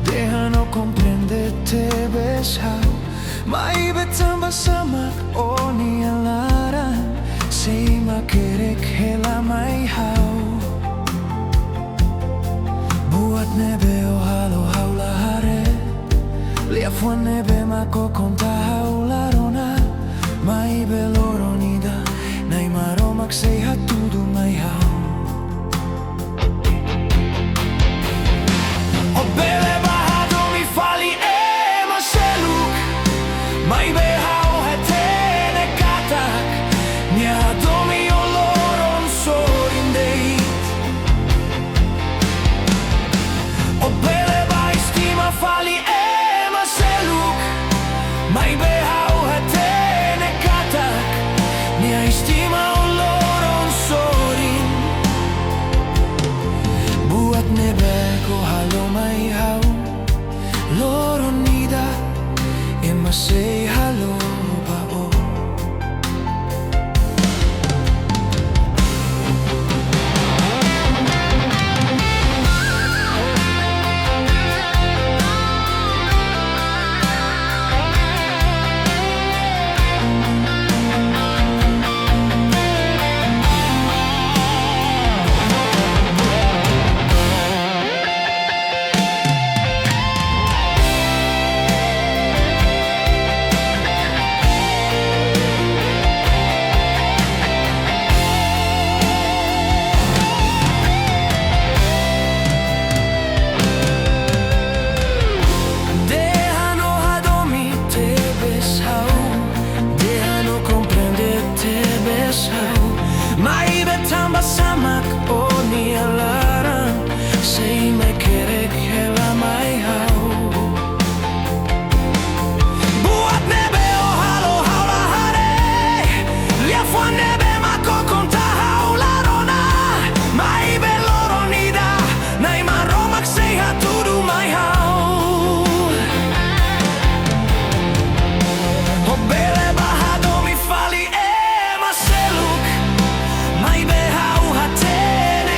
Déjalo comprenderte, besao. Maibetamba samak o nialaran say makerek hela may hao. Buat nebe o halo haula hare liafwan nebe makokonta haula rona. Maibe loronida nay maromak say hatudu may hao. Loronida, Emma say hello bao. Maibetamba samak o nialaran say makerek hela may hao. Buat nebe o halo haula hare liafwan nebe makokonta haula rona. Maibe loronida nay maromak say hatudu may hao. Obele bahado mi fali e maseluk. May behau hatene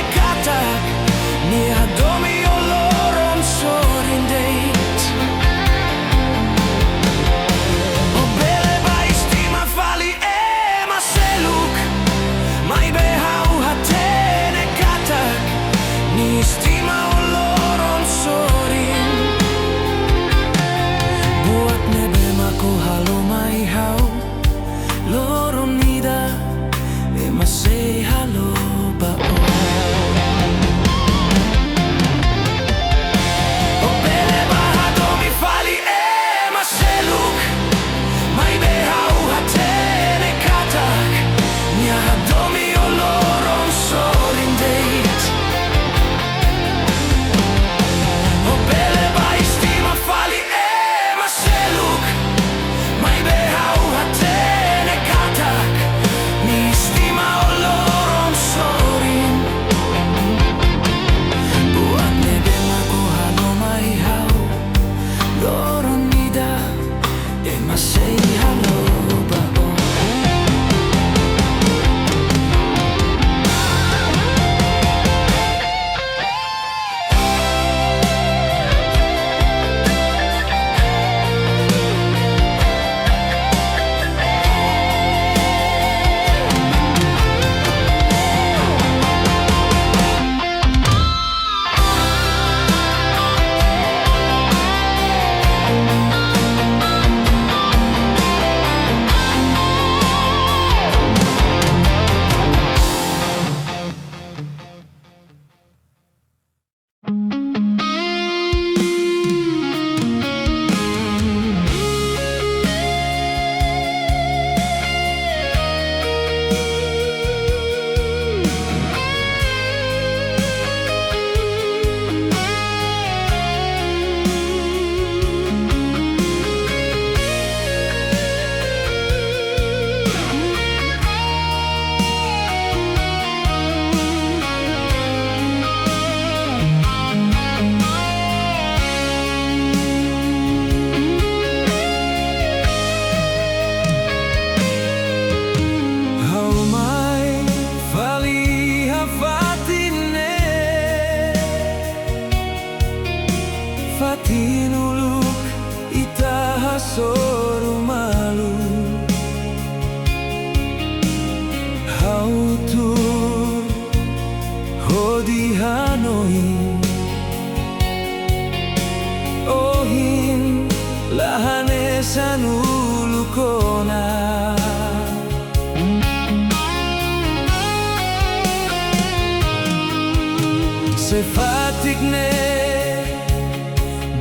Sefatikne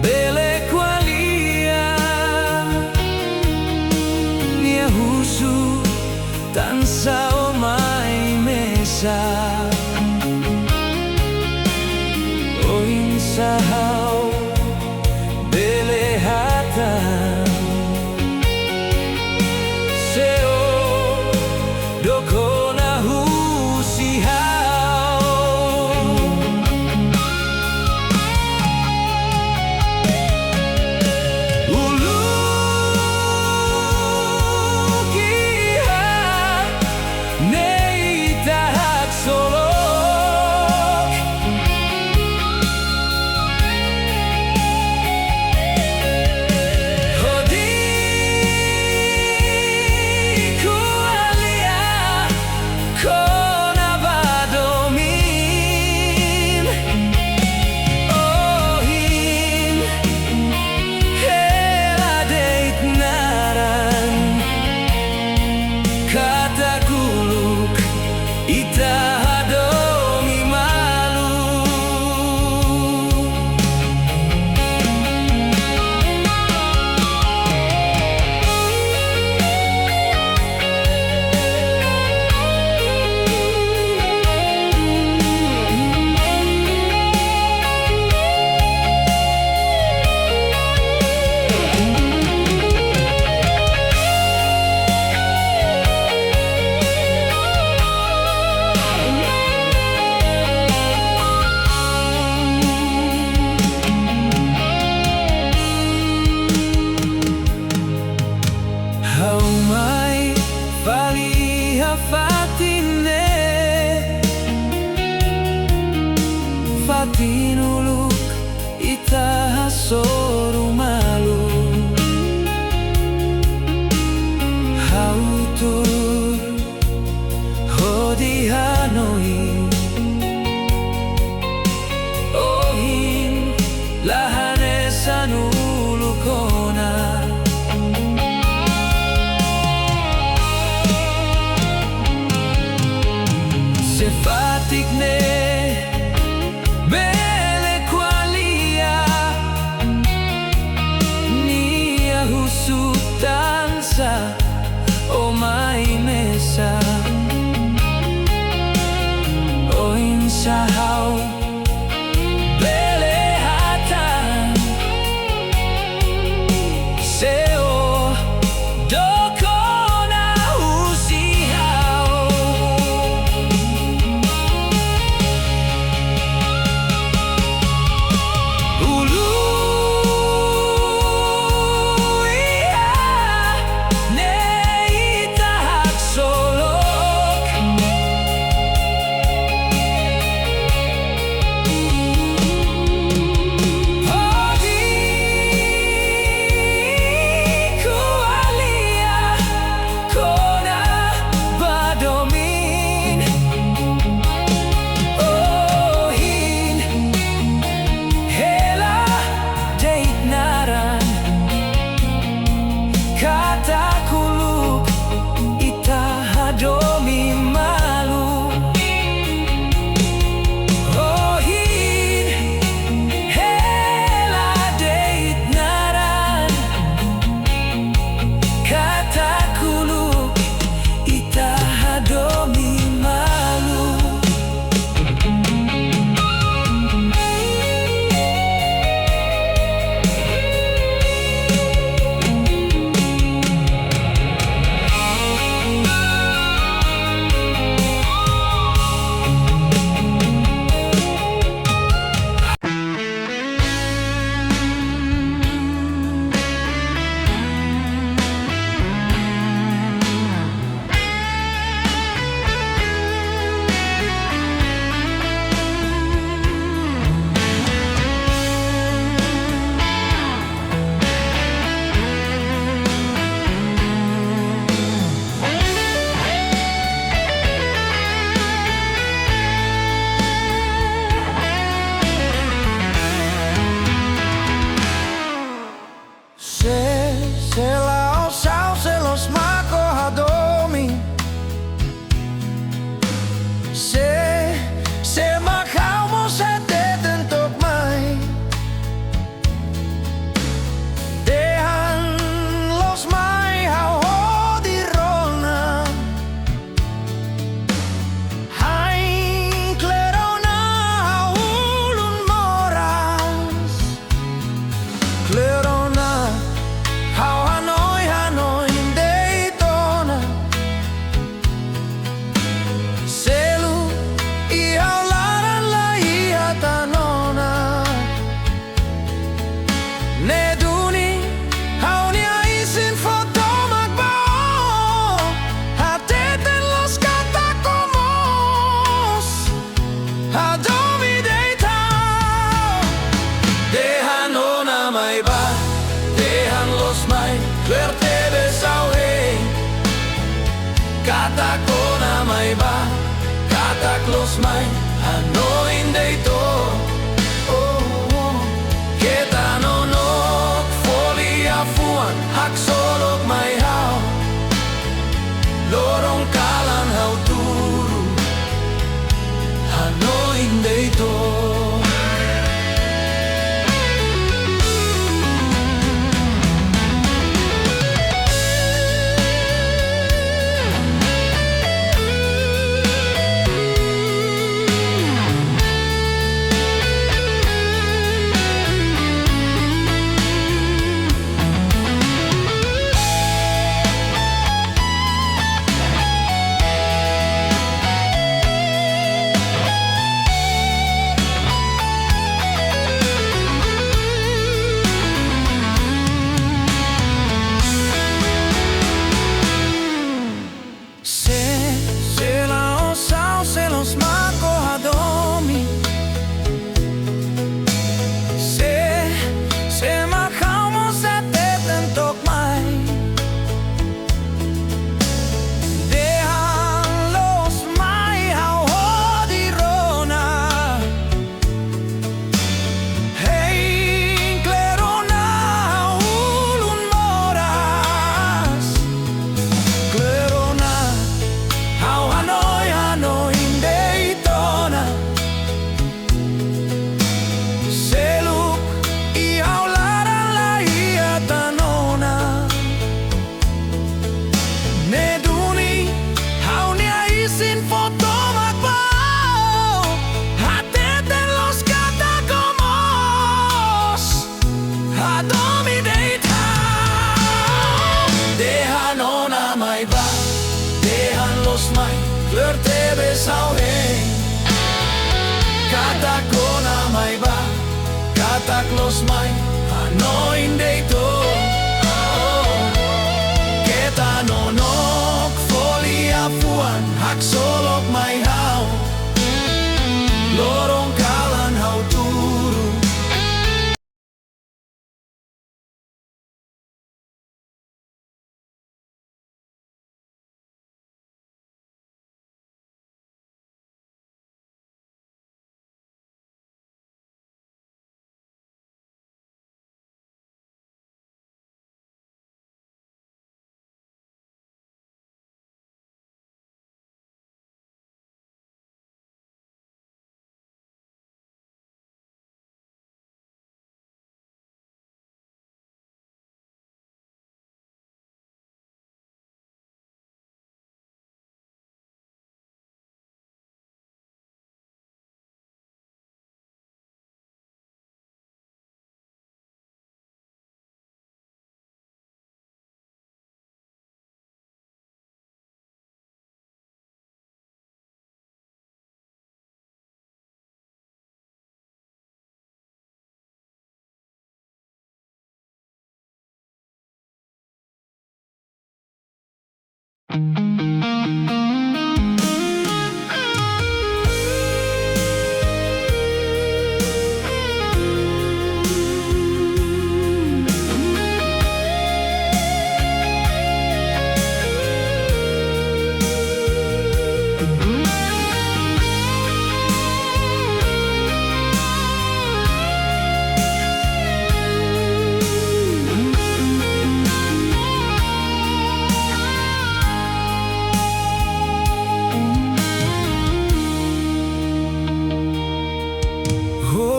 bele qualia Nia husu tansa omai mesa O insahau bele hatan Seo dokona husihau Fatinuluk ita soru malu Hautur hodi hanoi Ohin lahane sanulukona Sefatikne bele qualia Nia husu tansa omai mesa O insahau bele hatan Seo dokona husihau Se ma calmo se te mai ba katak los mai ano hindi to. Kita nonok folia fuan hak solok mai hao lorong kalan hau turu ano hindi to. Kleur tebe sau heen katak ko na may ba katak los may ano hindi to. Kita nonok folia fuan hak solok may hao lorong kalan hau turu.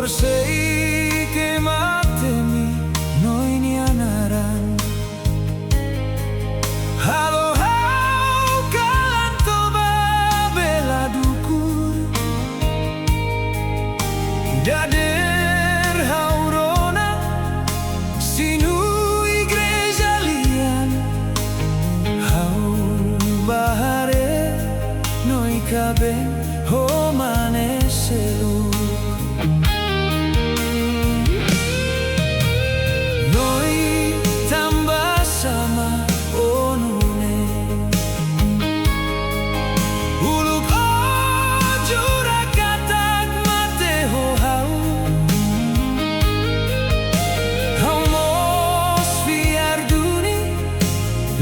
Sei che matemi noi ni anaran halo hau kanto babela dukur dader haurona sinu igreja lian hau bahare noi cabe homane selu.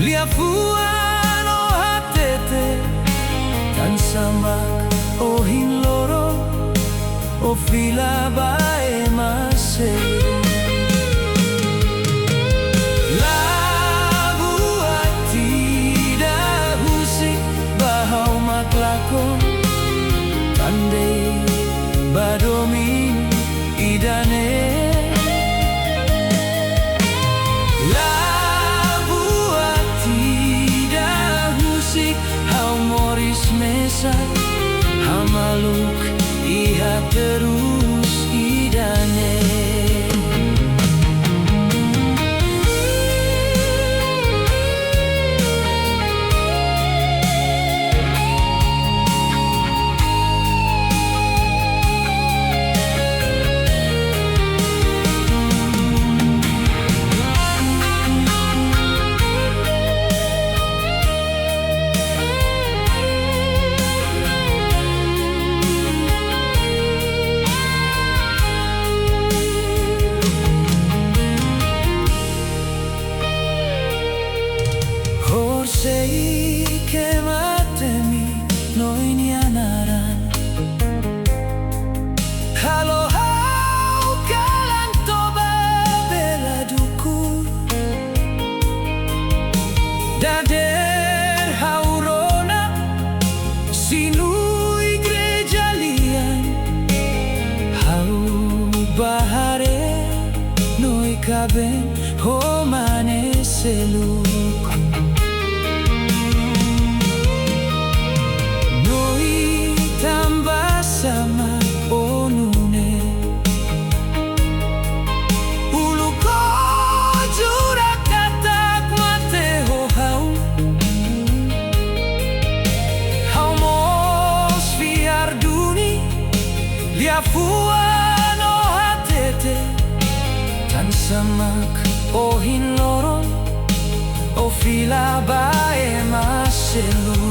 Lia fuano hatete tan samak ohin loro o fila bae masih Tandai badomin idane labu tidak musik hau moris mesa hamaluk iha terus idane Sei che matemi noi nianaran halo hau kalan toba bela duku dader haurona sinu igreja lian hau bahare noi kaben homane seluk sama onune ulu ko jura katak mate ho hau mos fiar duni lia fuano hatete tan samak ohin loron o fila bae maselu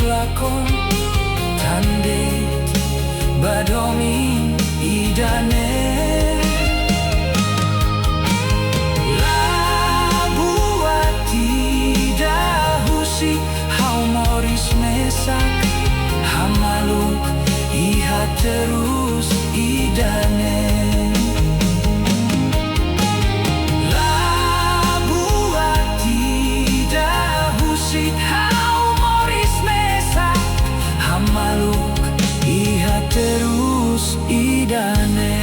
lakon tandai badomi idane labu tidak husi hau moris mesak hamaluk iha terus idane labu tidak husi maluk iha terus idane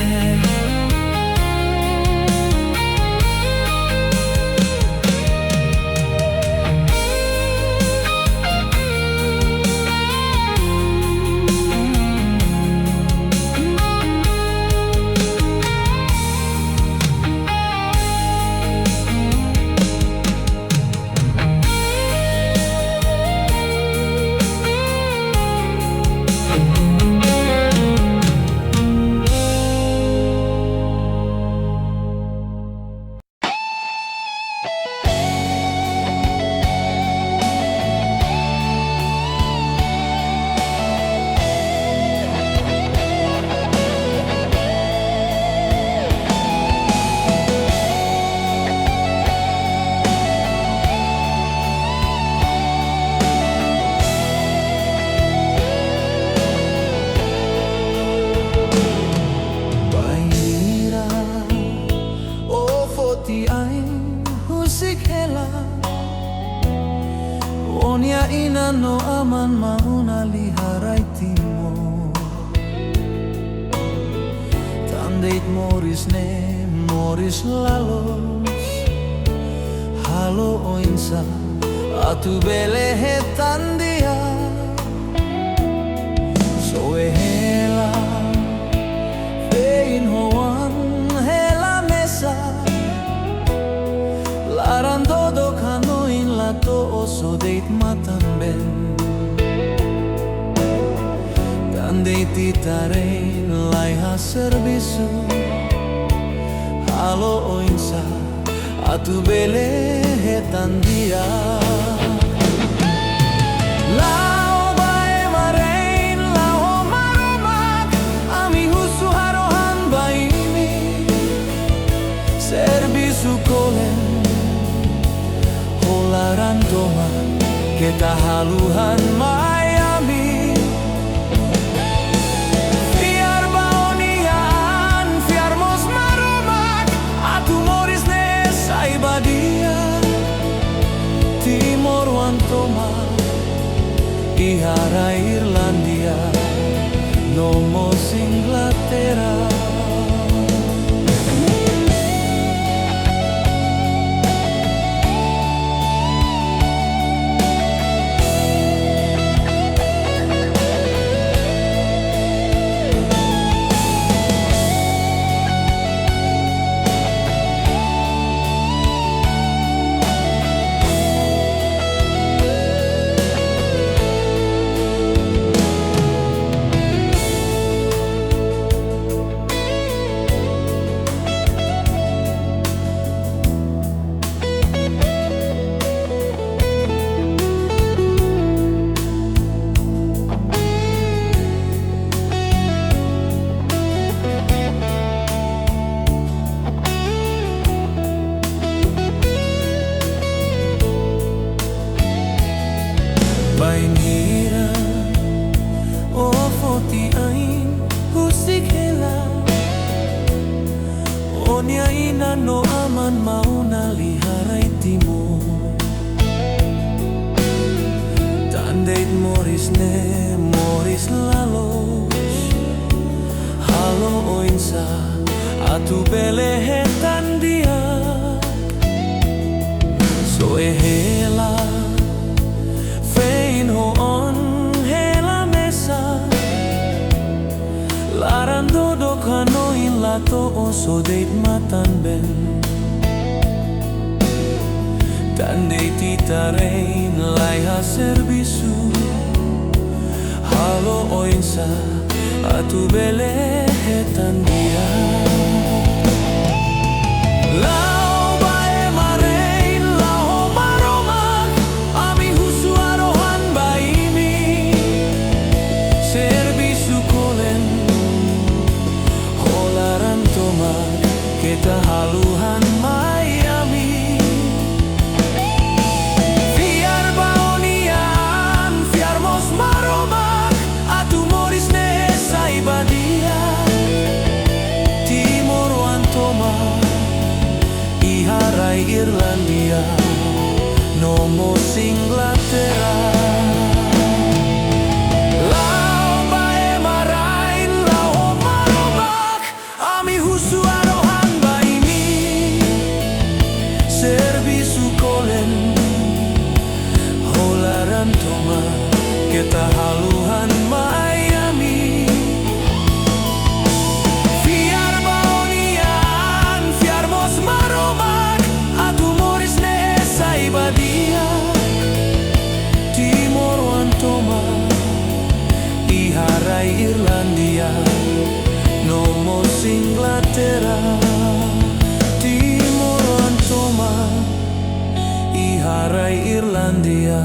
Onia ina no aman mauna liharai timo Tandait moris ne moris lalos Halo oinsa atu belehe tandia Soe hela fein hoan hela mesa Larando do kanoin lato oso deit matamben Tandei titarein laiha servisu Halo oinsa atu belehe tandia Lao bae marein lao maromak ami husu harohan baimi Servisu kolen Holaran toma Kita haluhan Miami Fiar baonian Fiar mos maromak Atu moris ne saibadia Timor wantoma Ihara Irlandia Nomos Inglaterra Bain hira o foti ain husik hela Onya ina no aman mauna liharai timur Tandeit moris ne moris lalos Halo oinsa atu belehetan dia So ehela Fein ho on hela mesa Laran dodok hanoin lato oso deit matan ben Dan deit itarein laiha servisu Halo oinsa atu belehetan dia Kita haluhan Miami Fiar baonian Fiar mos maromak Atu moris ne saibadia Timor wantoma Iharai Irlandia Nomos Inglaterra Kita haluhan Miami Fiar baonian Fiar mos maromak Atu moris ne saibadia Timor wantoma Iharai Irlandia Nomos Inglaterra Timor wantoma Iharai Irlandia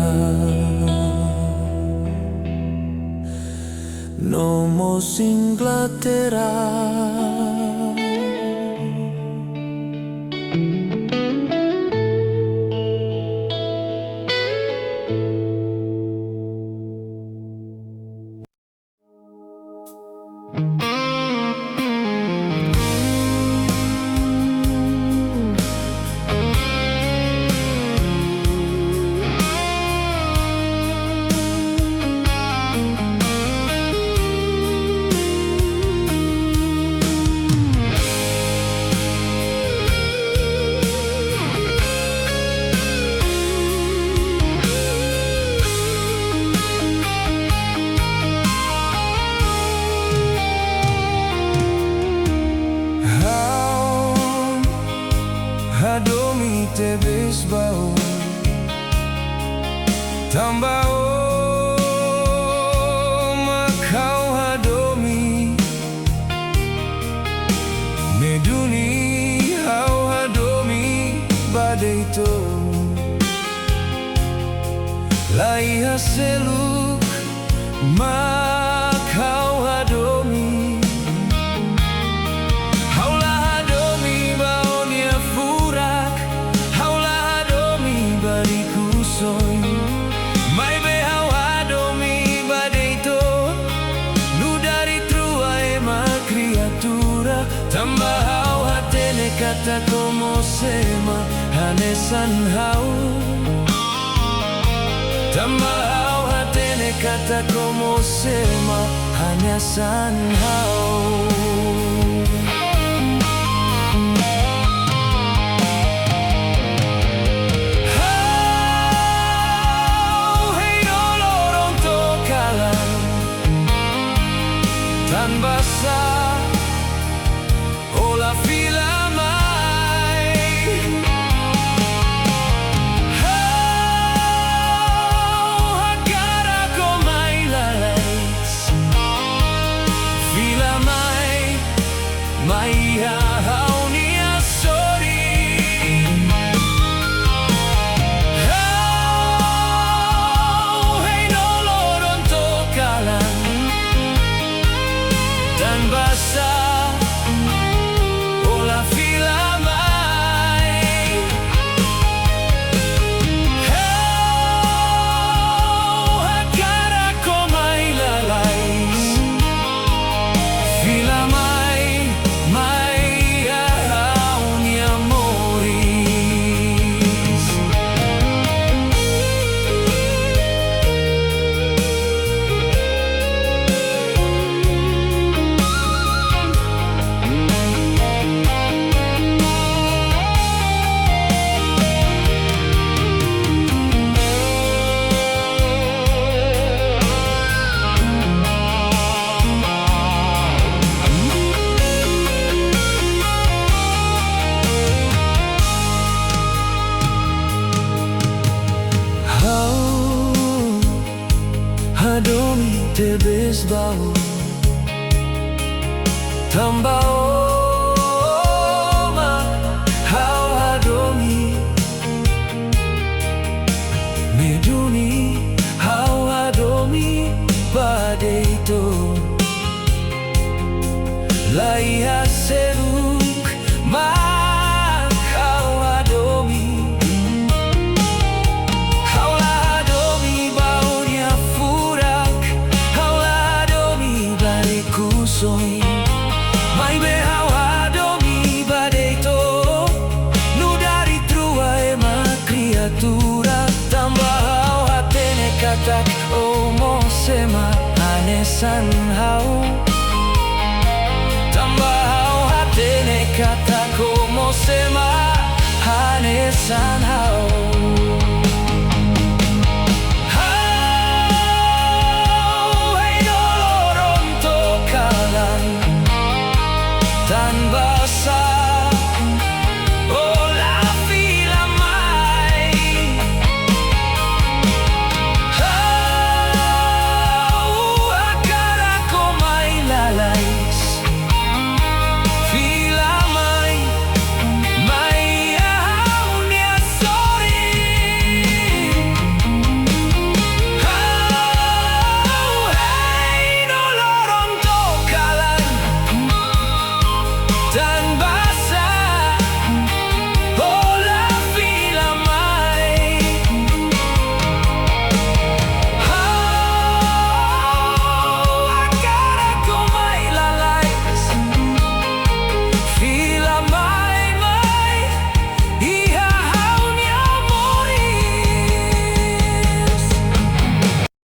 Nomos Inglaterra Hadomi tebes bau Tambao makau hadomi Meduni hau hadomi badai to Lai haseluk makau hadomi Haulah hadomi baonia kata como sema hanesan hau Tambahau hatene kata como sema hanesan hau Tan basah ola fila mai Hagara ko mai lalais Fila mai hahau nia sorry Hey no loron to kalan Tan basah ola fila mai Hagara ko mai lalais Fila mai hahau ni amoris Hadomi tebes bau Tambaoma hau hadomi Meduni hau hadomi Padeito Lai haseruk mak hau hadomi Mai behau hadomi badeito Nu dari trua ema criatura Tambahau hatene katak omo sema hanesan hau Tambahau hatene katak omo sema hanesan hau